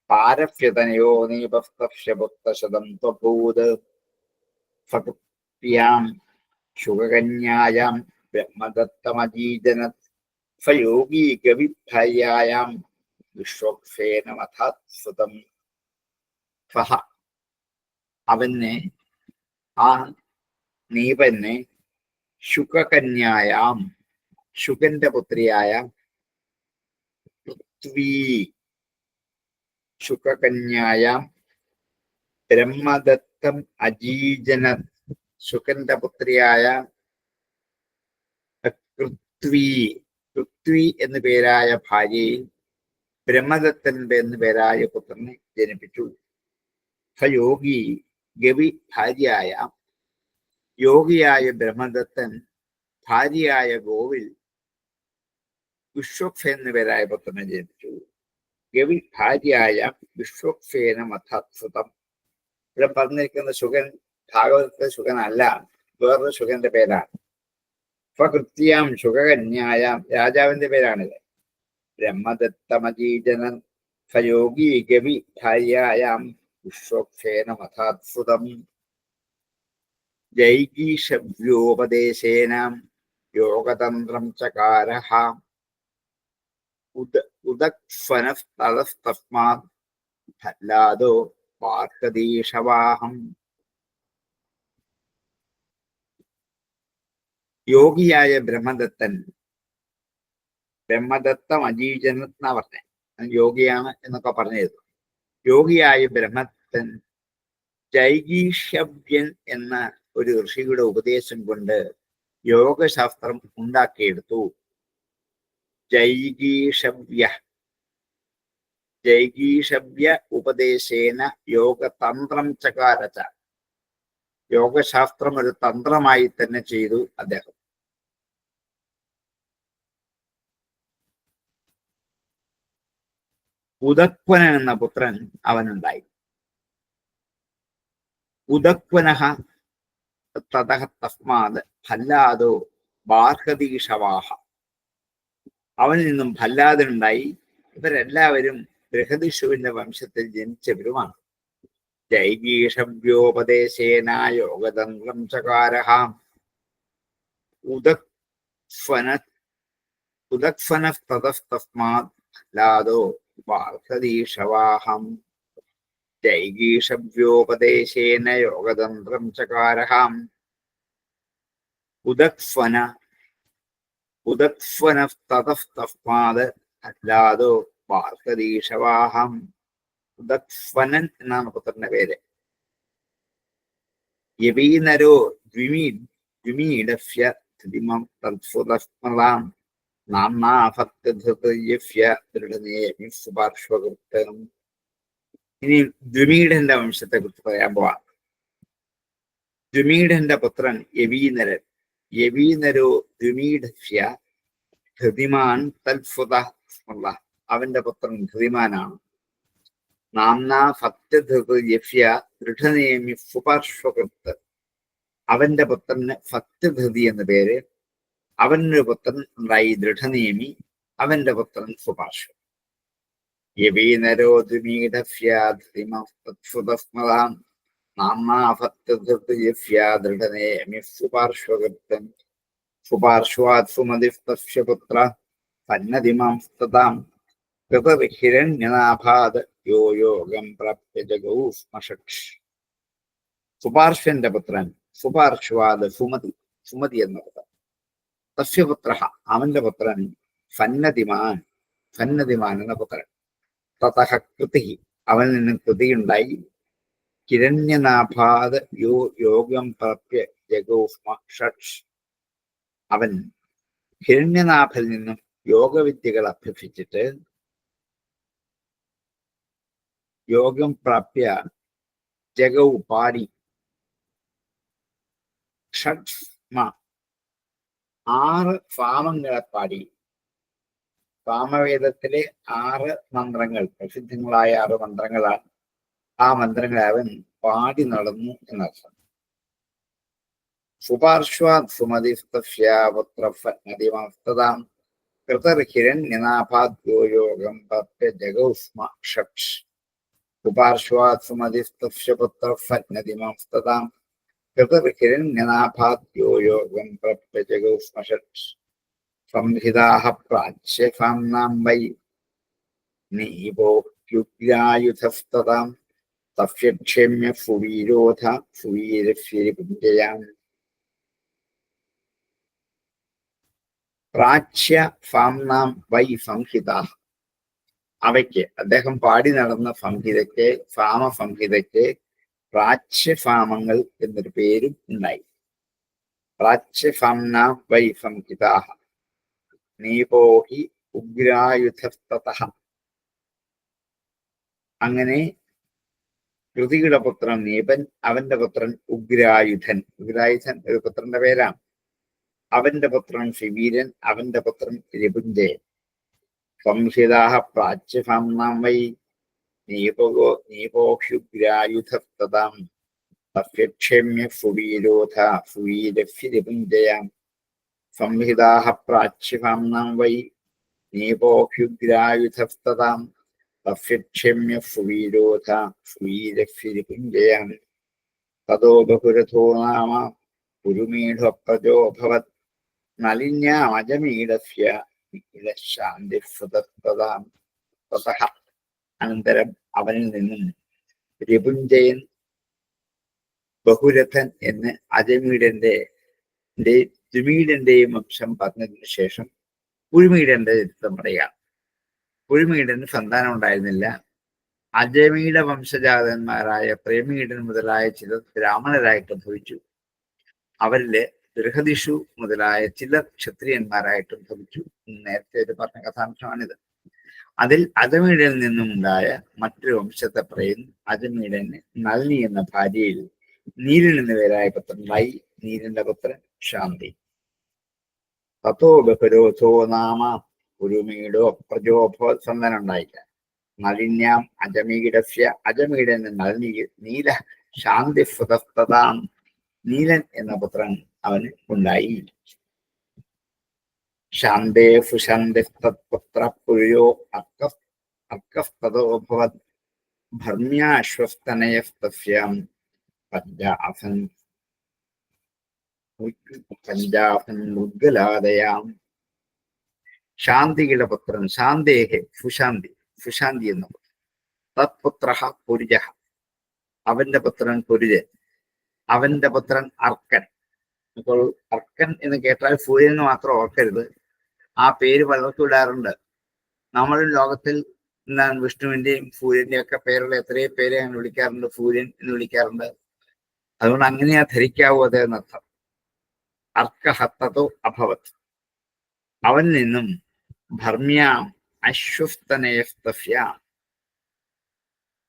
പാരഫ്യതനയോ നീപസ്തസ്യപുത്രശതം ത്വഭൂത്. ഫകുപ്യാം ശുകകന്യായാം ബ്രഹ്മദത്തമജീജനത് ഫയോഗീ ഗവിഭാര്യായാം വിശ്വക്സേനമഥാത്സുതം. ഫഹ അവനെ, ആ നീപനെ, ശുകകന്യായാം ശുകന്റെ പുത്രിയായ പൃഥ്വീ, ശുകകന്യായാം ബ്രഹ്മദത്തം അജീജന, ശുകന്റെ പുത്രിയായ പൃഥ്വി, പൃഥ്വി എന്നു പേരായ ഭാര്യയിൽ ബ്രഹ്മദത്തൻ എന്നു പേരായ പുത്രനെ ജനിപ്പിച്ചു. യോഗി ഗവി ഭാര്യയായ, യോഗിയായ ബ്രഹ്മദത്തൻ ഭാര്യയായ ഗോവിൽ വിശ്വക്സ എന്നു പേരായ പുത്രനെ ജനിപ്പിച്ചു. ഗവി ഭാര്യയായ വിശ്വക്സേന മഥാത്സുതം. ഇവിടെ പറഞ്ഞിരിക്കുന്ന ശുകൻ ഭാഗവതത്തെ ശുകനല്ല, വേറൊരു ശുകന്റെ പേരാണ്. ഫകൃത്യാം ശുകകന്യായാം, രാജാവിന്റെ പേരാണിത്. ബ്രഹ്മദത്തമജീജനൻ ഫയോഗി ഗവി ഭാര്യായാം വിശ്വക്സേന മഥാത്സുതം. ജൈഗീഷവ്യോപദേശേന യോഗതന്ത്രം ചകാരഃ ഉദക്ഫനസ്തതസ്തസ്മാത് ഭല്ലാദോ വാർക്കദീഷവാഹം. യോഗിയായ ബ്രഹ്മദത്തൻ, ബ്രഹ്മദത്തം അജീജൻ എന്നാ പറഞ്ഞത്, യോഗിയാണ് എന്നൊക്കെ പറഞ്ഞിരുന്നു. യോഗിയായ ബ്രഹ്മദത്തൻ ജൈഗീഷവ്യൻ എന്ന ഒരു ഋഷിയുടെ ഉപദേശം കൊണ്ട് യോഗശാസ്ത്രം ഉണ്ടാക്കിയെടുത്തു. ജൈഗീഷവ്യ, ജൈഗീഷവ്യ ഉപദേശേന യോഗതന്ത്രം ചകാരച. യോഗശാസ്ത്രം ഒരു തന്ത്രമായി തന്നെ ചെയ്തു അദ്ദേഹം. ഉദക്വനൻ എന്ന പുത്രൻ അവനുണ്ടായി. ഉദക്വനഃ തതഃ തസ്മാത് ഭല്ലാദോ ബാർഹതീഷവാഹ. അവനിൽ നിന്നും ഭല്ലാദനുണ്ടായി. ഇവരെല്ലാവരും ബൃഹദിഷുവിന്റെ വംശത്തിൽ ജനിച്ചവരുമാണ്. ജൈഗീഷവ്യോപദേശേന യോഗതന്ത്രം ചകാരഃ. ഉദക്ഫനഃ തതഃ തസ്മാത് ഭല്ലാദോ ബാർഹതീഷവാഹം. ജൈഗീഷവ്യോപദേശേന യോഗതന്ത്രം ചകാരഃ. ഉദക്ഫനഃ തതഃ തസ്മാത് ഭല്ലാദോ ബാർഹതീഷവാഹം. ഉദക്ഫനൻ എന്നാണ് പുത്രന്റെ പേര്. യവീനരോ ദ്വിമീഡഫ്യ ധൃതിമം തത്സുതസ്മൃതാം നാംനാഫത്യധൃതയഫ്യ ദൃഢനേമി സുപാർശ്വകൃതം. ഇനി ദ്വിമീഢന്റെ വംശത്തെ കുറിച്ച് പറയാൻ പോവാം. ദ്വിമീഢന്റെ പുത്രൻ യവീനരൻ. യവീനരോ ദ്വിമീഡഫ്യ ധൃതിമാൻ തത്സുത സ്മൃത. അവന്റെ പുത്രൻ ധൃതിമാനാണ്. നാംനാ ഫത്യധൃതയഫ്യ ദൃഢനേമി സുപാർശ്വകൃത്ത്. അവന്റെ പുത്രന് ഫത്യധൃതി എന്ന പേര്. അവനൊരു പുത്രൻ ഉണ്ടായി ദൃഢനേമി. അവന്റെ പുത്രൻ സുപാർശ്വ. യവീനരോ ദ്വിമീഢഫ്യ ധൃതിമം തത്സുതസ്മൃതാം നാംനാ ഫത്യധൃതയഫ്യ ദൃഢനേമി സുപാർശ്വകൃത്തം. സുപാർശ്വാത് സുമതിസ്തസ്യ പുത്ര പന്നതിമാം സ്തതാം കൃതഹിരണ്യനാഭാത് യോ യോഗം പ്രാപ്യ ജഗൗ സ്മഷക്ഷ്. സുപാർശ്വന്റെ പുത്രൻ സുപാർശ്വാത് സുമതി. സുമതി എന്ന പുത്രൻ. തസ്യ പുത്ര അവന്റെ പുത്രൻ ഫന്നതിമാൻ. ഫന്നതിമാൻ എന്ന പുത്രൻ. തതഃ കൃതി അവനിൽ നിന്നും കൃതിയുണ്ടായി. ഹിരണ്യനാഭാത് യോ യോഗം പ്രാപ്യ ജഗൗ സ്മഷക്ഷ്. അവൻ ഹിരണ്യനാഭയിൽ നിന്നും യോഗവിദ്യകൾ അഭ്യസിച്ചിട്ട് യോഗം പ്രാപ്യ ജഗൗ പാടി. ഷഡ്മ 6 സാമങ്ങളെ പാടി. സാമവേദത്തിലെ 6 മന്ത്രങ്ങൾ, പ്രസിദ്ധങ്ങളായ 6 മന്ത്രങ്ങളാണ്. ആ മന്ത്രങ്ങളെ അവൻ പാടി നടന്നു എന്നർത്ഥം. സുപാർശ്വാത് സുമതിസ്തസ്യ പുത്ര ഫന്നതിമസ്തതാം കൃതർഹിരണ്യനാഭാദ്യോ യോഗം പ്രാപ്യ ജഗൗ സ്മ ഷക്ഷ്. സുപാർശ്വാത് സുമതിസ്തസ്യ പുത്ര ഫന്നതിമസ്തതാം കൃതർഹിരണ്യനാഭാദ്യോ യോഗം പ്രാപ്യ ജഗൗ സ്മ ഷക്ഷ്. സംഹിതാഃ പ്രാച്യസാംനാം വൈ നീപോക്യുഗ്രായുധസ്തതാം തസ്യക്ഷേമ്യ സുവീരോധ സുവീരസ്യരിപുഞ്ജയാം. പ്രാച്യ സാംനാം വൈ സംഹിതാഃ. അവയ്ക്ക്, അദ്ദേഹം പാടി നടന്ന സംഹിതയ്ക്ക്, സാമസംഹിതയ്ക്ക് പ്രാച്യസാമങ്ങൾ എന്നൊരു പേരും ഉണ്ടായി. പ്രാച്യസാംനാം വൈ സംഹിതാഃ നീപോഹി ഉഗ്രായുധസ്തതഃ. അങ്ങനെ കൃതിയുടെ പുത്രൻ നീപൻ, അവന്റെ പുത്രൻ ഉഗ്രായുധൻ. ഉഗ്രായുധൻ ഒരു പുത്രന്റെ പേരാണ്. അവന്റെ പുത്രൻ ശിവീരൻ, അവന്റെ പുത്രൻ രിപുഞ്ജയൻ. സംഹിതാഃ പ്രാച്യസാംനാം വൈ നീപോഹ്യുഗ്രായുധസ്തതാം തസ്യക്ഷേമ്യ സുവീരോധ സുവീരസ്യ രിപുഞ്ജയാം. സംഹിതാഃ പ്രാച്യസാംനാം വൈ നീപോഹ്യുഗ്രായുധസ്തതാം തസ്യക്ഷേമ്യ സുവീരോധ സുവീരസ്യ രിപുഞ്ജയാം. തതോ ബഹുരഥോ നാമ പുരുമീഢപ്രജോഭവത് നലിന്യാമജമീഡസ്യ ശാന്തിസ്വതസ്തതാം. തതഃ അനന്തരം അവനിൽ നിന്നും രിപുഞ്ജയൻ ബഹുരഥൻ എന്ന് ദ്വിമീഢന്റെയും വംശം പറഞ്ഞതിനു ശേഷം പുഴുമീഢന്റെ ചരിത്രം പറയാം. പുഴുമീഢന് സന്താനം ഉണ്ടായിരുന്നില്ല. അജമീഢ വംശജാതന്മാരായ പ്രേമീഢൻ മുതലായ ചിലർ ബ്രാഹ്മണരായിട്ട് ഭവിച്ചു. അവരില് ബൃഹദിഷു മുതലായ ചിലർ ക്ഷത്രിയന്മാരായിട്ടും ഭവിച്ചു. നേരത്തെ ഒരു പറഞ്ഞ കഥാംശമാണിത്. അതിൽ അജമീടനിൽ നിന്നുമുണ്ടായ മറ്റൊരു വംശത്തെ പറയുന്നു. അജമീടന് നളിനി എന്ന ഭാര്യയിൽ നീലൻ എന്ന പേരായ പുത്രനായി. നീലന്റെ പുത്രൻ ശാന്തി. തത്തോ ബഹുരോധോ നാമ കുരുമീടോ പ്രജോഭോ സന്തനം ഉണ്ടായില്ല. നളിന്യാം അജമീടസ്യ അജമീടൻ നളിനി നീല ശാന്തി സുതസ്തതാം നീലൻ എന്ന പുത്രൻ അവന് ഉണ്ടായി. ശാന്തേ ഫുശാന്തിസ്തത്പുത്ര പുരുയോ അർക്കസ്തതോഭവത് ഭർമ്യാശ്വസ്തനയസ്തസ്യാം പഞ്ചാഫൻ മുദ്ഗലാദയാം. ശാന്തിയുടെ പുത്രൻ ശാന്തേഹെ ഫുശാന്തി എന്ന പുത്രൻ. തത്പുത്ര പുരുജ അവന്റെ പുത്രൻ പുരുജൻ. അവന്റെ പുത്രൻ അർക്കൻ. അപ്പോൾ അർക്കൻ എന്ന് കേട്ടാൽ സൂര്യൻ മാത്രം ഓർക്കരുത്. ആ പേര് പലർക്കും ഇടാറുണ്ട്. നമ്മൾ ലോകത്തിൽ എന്താണ് വിഷ്ണുവിന്റെയും സൂര്യന്റെയും ഒക്കെ പേരുള്ള എത്രയോ പേരെ അങ്ങനെ വിളിക്കാറുണ്ട്. സൂര്യൻ എന്ന് വിളിക്കാറുണ്ട്. അതുകൊണ്ട് അങ്ങനെയാ ധരിക്കാവൂ അത് എന്നർത്ഥം. അർക്കഹത്തതോ അഭവത് അവനിൽ നിന്നും ഭർമ്യാം അശ്വസ്തനയസ്തസ്യ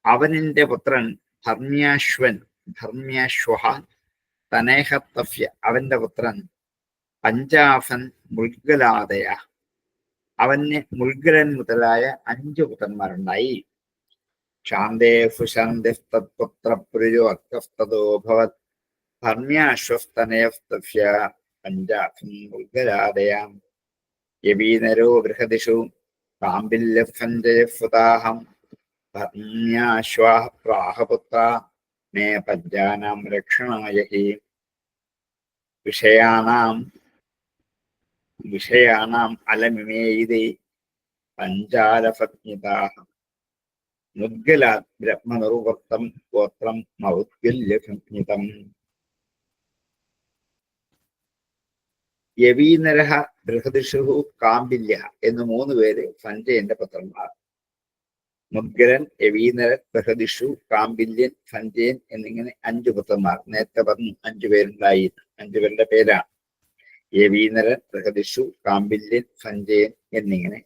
അവനിന്റെ പുത്രൻ ധർമ്യാശ്വ തനേഹത്തസ്യ അവന്റെ പുത്രൻ പഞ്ചാഫൻ മുൽഗലാദയ അവന് മുൽഗലൻ മുതലായ 5 പുത്രന്മാരുണ്ടായി. ശാന്തേ സുശാന്തിസ്തത്പുത്ര പുരുജോ അർക്കസ്തതോഭവത് ധർമ്യാശ്വസ്തനയസ്തസ്യ പഞ്ചാഫൻ മുൽഗലാദയാം. യവീനരോ ബൃഹദിഷു കാമ്പില്യസഞ്ജയസുതാഹം ധർമ്യാശ്വാഃ പ്രാഹപുത്ര മേ പഞ്ചാനാം രക്ഷണായ ഹി. വിഷയാണാം അലമിമേയിതേ പഞ്ചാലപത്നിതാഃ മുദ്ഗലാത് ബ്രഹ്മനിർവൃത്തം ഗോത്രം മൗദ്ഗല്യസംജ്ഞിതം. യവീനരഹ ബൃഹദിഷു കാമ്പില്യ എന്ന് 3 പേര് സഞ്ജയന്റെ പുത്രന്മാർ. മുദ്ഗലൻ, യവീനരൻ, ബൃഹദിഷു, കാമ്പില്യൻ, സഞ്ജയൻ എന്നിങ്ങനെ 5 പുത്രന്മാർ. നേരത്തെ പറഞ്ഞു 5 പേരുണ്ടായി. 5 പേരുടെ പേരാണ് യവീനരൻ, ബൃഹദിഷു, കാമ്പില്യൻ, സഞ്ജയൻ എന്നിങ്ങനെ.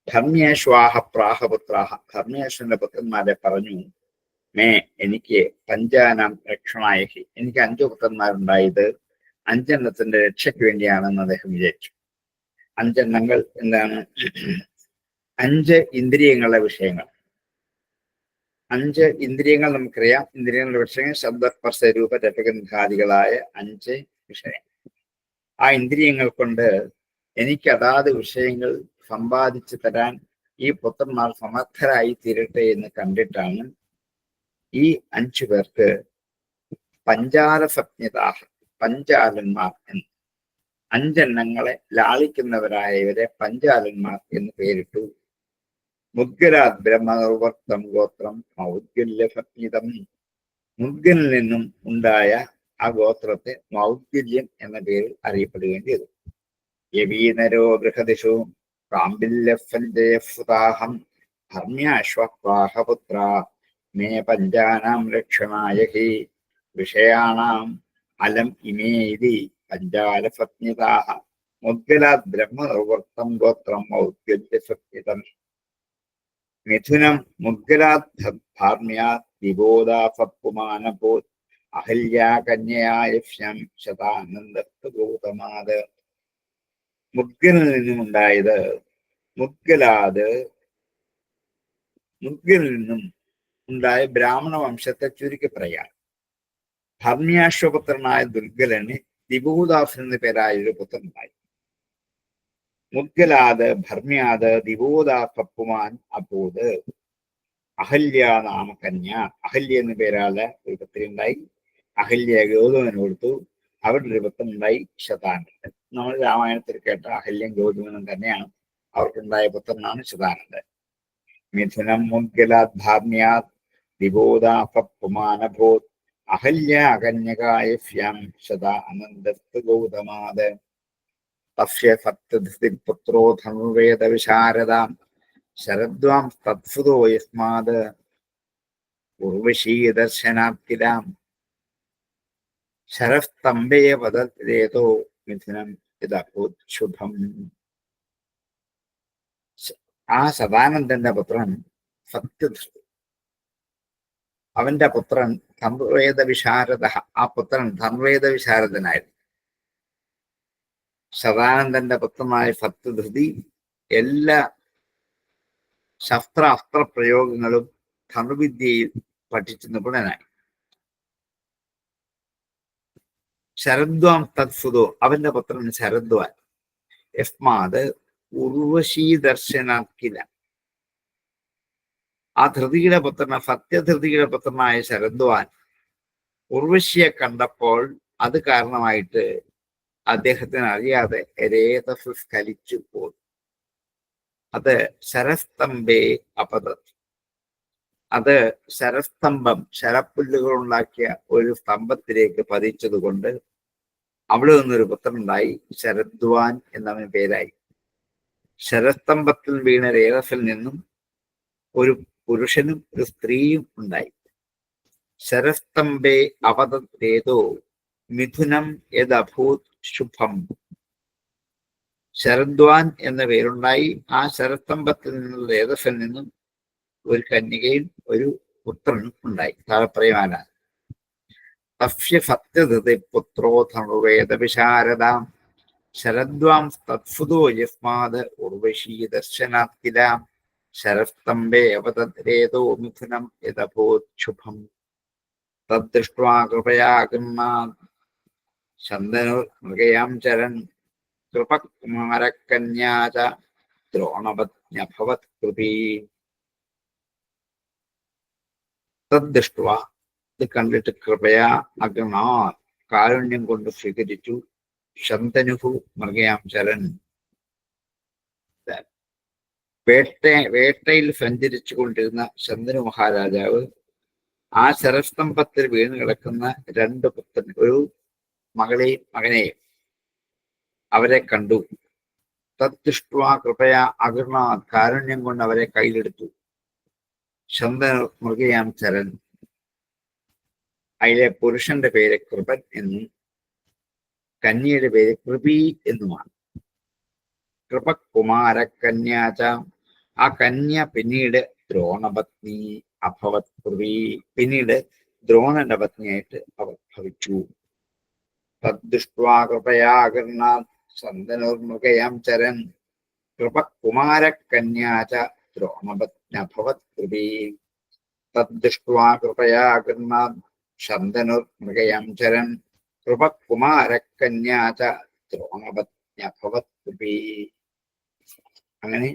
ധർമ്യാശ്വാഹ പ്രാഹപുത്രാഹ ധർമ്യാശ്വന്റെ പുത്രന്മാരെ പറഞ്ഞു. മേ എനിക്ക് പഞ്ചാനാം രക്ഷണായഹി എനിക്ക് 5 പുത്രന്മാരുണ്ടായത് 5 എണ്ണത്തിന്റെ രക്ഷയ്ക്ക് വേണ്ടിയാണെന്ന് അദ്ദേഹം വിചാരിച്ചു. 5 എണ്ണങ്ങൾ എന്താണ്? 5 ഇന്ദ്രിയങ്ങളുടെ വിഷയങ്ങൾ. 5 ഇന്ദ്രിയങ്ങൾ നമുക്കറിയാം. ഇന്ദ്രിയങ്ങളുടെ വിഷയങ്ങൾ ശബ്ദസ്പർശ രൂപ രസഗന്ധാദികളായ 5 വിഷയങ്ങൾ. ആ ഇന്ദ്രിയങ്ങൾ കൊണ്ട് എനിക്ക് അതാത് വിഷയങ്ങൾ സമ്പാദിച്ചു തരാൻ ഈ പുത്രന്മാർ സമർത്ഥരായി തീരട്ടെ എന്ന് കണ്ടിട്ടാണ് ഈ 5 പേർക്ക് പഞ്ചാലസപ്ഞതാഹ പഞ്ചാലന്മാർ എന്ന് 5 എണ്ണങ്ങളെ ലാളിക്കുന്നവരായവരെ പഞ്ചാലന്മാർ എന്ന് പേരിട്ടു. മുദ്ഗലാത് ബ്രഹ്മനിർവർത്തം ഗോത്രം മൗദ്ഗല്യസപ്ഞിതം മുദ്ഗലിൽ നിന്നും ഉണ്ടായ ആ ഗോത്രത്തെ മൗദ്ഗല്യം എന്ന പേരിൽ അറിയപ്പെടുകയും ചെയ്തു. യവീനരോ ബൃഹദിഷു കാമ്പില്യസഞ്ജയസുതാഹം ധർമ്യാശ്വപ്രാഹപുത്ര മേ പഞ്ചാനാം രക്ഷണായ ഹി വിഷയാണാം അലം ഇമേതി പഞ്ചാലസപ്ഞിതാഃ മുദ്ഗലാത് ബ്രഹ്മനിർവർത്തം ഗോത്രം മൗദ്ഗല്യസപ്ഞിതം. മിഥുനം മുദ്ഗലാത് ധാർമ്യാത് വിബോധാസപ്പുമാനഭൂത് അഹല്യാകന്യയായശ്യം ശതാനന്ദസ്തുഗൗതമാത്. മുദ്ഗലിൽ നിന്നുമുണ്ടായത് മുദ്ഗലിൽ നിന്നും ഉണ്ടായ ബ്രാഹ്മണ വംശത്തെ ചുരുക്കി പറയാം. ധർമ്യാശ്വപുത്രനായ ദുർഗലന് ദിബൂദാസൻ എന്ന പേരായൊരു പുത്രനായി. മുദ്ഗലാത് ഭർമ്യാത് ദിബോധാസപ്പുമാൻ അഭൂത് അഹല്യ നാമ കന്യ അഹല്യ എന്ന പേരാല് ഒരു പുത്രി ഉണ്ടായി. അഹല്യ ഗൗതമന് കൊടുത്തു. അവരുടെ ഒരു പുത്രനുണ്ടായി ശതാനന്ദൻ. നമ്മൾ രാമായണത്തിൽ കേട്ട അഹല്യം ഗൗതമനും തന്നെയാണ്. അവർക്കുണ്ടായ പുത്രനാണ് ശതാനന്ദൻ. മിഥുനം മുദ്ഗലാത് ധാർമ്യാത് ദിബോധാസപ്പുമാനഭൂത് അഹല്യ അകന്യകായസ്യാം ശതാ അനന്ദസ്തു ഗൗതമാത്. തസ്യ സപ്തതിപുത്രോ ധനുർവേദ വിശാരദാം ശരദ്വാം തത്സുതോ യസ്മാത് ഉർവശീദർശനാത്കിലാം ശരസ്തംബേ വദതേതോ മിഥുനം ഇതഭൂത് ശുഭം. ആ സദാനന്ദന്റെ പുത്രൻ സത്യദൃഷ്ടി. അവന്റെ പുത്രൻ ധനുർവേദ വിശാരദ. ആ പുത്രൻ ധനുർവേദ വിശാരദനായിരുന്നു. സദാനന്ദന്റെ പുത്രനായ സത്യധൃതി എല്ലാ ശസ്ത്ര അസ്ത്ര പ്രയോഗങ്ങളും ധനുർവിദ്യയിൽ പഠിച്ച് നിപുണനായി. ശരദ്വാം തത്സുതോ, അവന്റെ പുത്രൻ ശരദ്വാൻ. യസ്മാത് ഉർവശീ ദർശനാക്കില. ആ ധൃതിയുടെ പുത്രന സത്യധൃതിയുടെ പുത്രനായ ശരദ്വാൻ ഉർവശിയെ കണ്ടപ്പോൾ അത് കാരണമായിട്ട് അദ്ദേഹത്തിന് അറിയാതെ രേതസ് സ്ഖലിച്ചു പോയി. അത് ശരസ്തംഭേ അപതത്. അത് ശരസ്തംഭം, ശരപ്പുല്ലുകൾ ഉണ്ടാക്കിയ ഒരു സ്തംഭത്തിലേക്ക് പതിച്ചതുകൊണ്ട് അവിടെ നിന്നൊരു പുത്രനുണ്ടായി. ശരദ്വാൻ എന്നവന് പേരായി. ശരസ്തംഭത്തിൽ വീണ രേതസിൽ നിന്നും ഒരു പുരുഷനും ഒരു സ്ത്രീയും ഉണ്ടായി. ശരസ്തംഭേ അവതേതോ മിഥുനം യദഭൂത് ശുഭം. ശരദ്വാൻ എന്ന പേരുണ്ടായി. ആ ശരസ്തംഭത്തിൽ നിന്നുള്ള രേതസിൽ നിന്നും ഒരു കന്യകയും ഒരു പുത്രനും ഉണ്ടായി. താഴെ പറയുവാനാണ്. തസ്യ സത്യധൃതി പുത്രോ ധനുർവേദ വിശാരദാം ശരദ്വാം തത്സുതോ യസ്മാത് ഉർവശീ ദർശനാത് കില ശരസ്തംഭേ അവതദ്രേതോ മിഥുനം യദഭൂത് ശുഭം. തദ്ദൃഷ്ട്വാ കൃപയാ ഗൃഹാത് ശന്തനുർമൃഗയാം ചരൻ കൃപകുമാരകന്യാ ച ദ്രോണപത്ന്യഭവത് കൃപീ. തദ്ദൃഷ്ട്വാ, ഇത് കണ്ടിട്ട് കൃപയാ അഗൃഹാത്, കാരുണ്യം കൊണ്ട് സ്വീകരിച്ചു. ശന്തനുഹു മൃഗയാം ചരൻ, വേട്ടയിൽ സഞ്ചരിച്ചു കൊണ്ടിരുന്ന ശന്തനു മഹാരാജാവ് ആ ശരസ്തംഭത്തിൽ വീണ് കിടക്കുന്ന രണ്ട് പുത്രൻ, ഒരു മകളെയും മകനെയും അവരെ കണ്ടു. തദ്ദൃഷ്ട്വാ കൃപയാ അഗൃഹാത്, കാരുണ്യം കൊണ്ട് അവരെ കയ്യിലെടുത്തു. ശന്തനു മൃഗയാം ചരൻ, അതിലെ പുരുഷന്റെ പേര് കൃപൻ എന്നും കന്യയുടെ പേര് കൃപി എന്നുമാണ്. കൃപകുമാര കന്യാച, ആ കന്യ പിന്നീട് ദ്രോണപത്നി അഭവത് കൃപി, പിന്നീട് ദ്രോണന്റെ പത്നിയായിട്ട് അവർ ഭവിച്ചു. തദ്ദൃഷ്ട്വാ കൃപയാ ഗൃഹാത് ശന്തനുർമൃഗയാം ചരൻ കൃപകുമാര കന്യാച ദ്രോണപത്ന്യഭവത് കൃപി. തദ്ദൃഷ്ട്വാ കൃപയാ ഗൃഹാത് ശന്തനുർമൃഗയാം ചരൻ കൃപകുമാര കന്യാച ദ്രോണപത്ന്യഭവത് കൃപി. അങ്ങനെ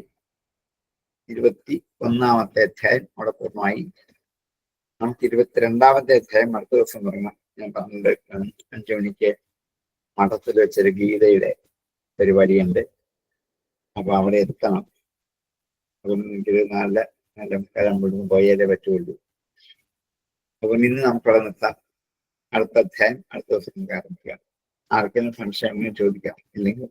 21-ാമത്തെ അധ്യായം അവിടെ പൂർണ്ണമായി. നമുക്ക് 22-ാമത്തെ അധ്യായം അടുത്ത ദിവസം തുടങ്ങാം. ഞാൻ 5 മണിക്ക് മഠത്തിൽ വെച്ചൊരു ഗീതയുടെ പരിപാടിയുണ്ട്. അപ്പൊ അവിടെ എത്തണം. അപ്പം എനിക്കൊരു നല്ല കാലം വിടുന്ന് പോയാലേ പറ്റുള്ളൂ. അപ്പൊ ഇന്ന് നമുക്കവിടെ നിർത്താം. അടുത്ത അധ്യായം അടുത്ത ദിവസം നമുക്ക് ആരംഭിക്കാം. ആർക്കെങ്കിലും സംശയങ്ങൾ ചോദിക്കാം, ഇല്ലെങ്കിൽ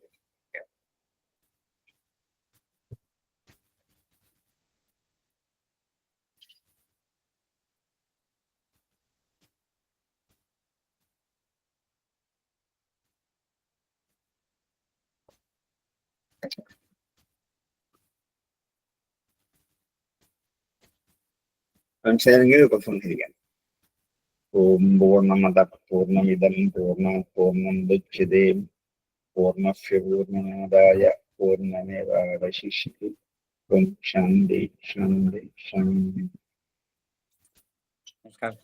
സംശയമെങ്കിൽ ഉപസംഹരിക്കാം. ഓം പൂർണ്ണമദ പൂർണ്ണമിദം പൂർണ്ണാത് പൂർണ്ണമുദച്യതേ പൂർണ്ണസ്യ പൂർണ്ണമാദായ പൂർണ്ണമേവാവശിഷ്യതേ. ഓം ശാന്തി ശാന്തി ശാന്തി. നമസ്കാരം.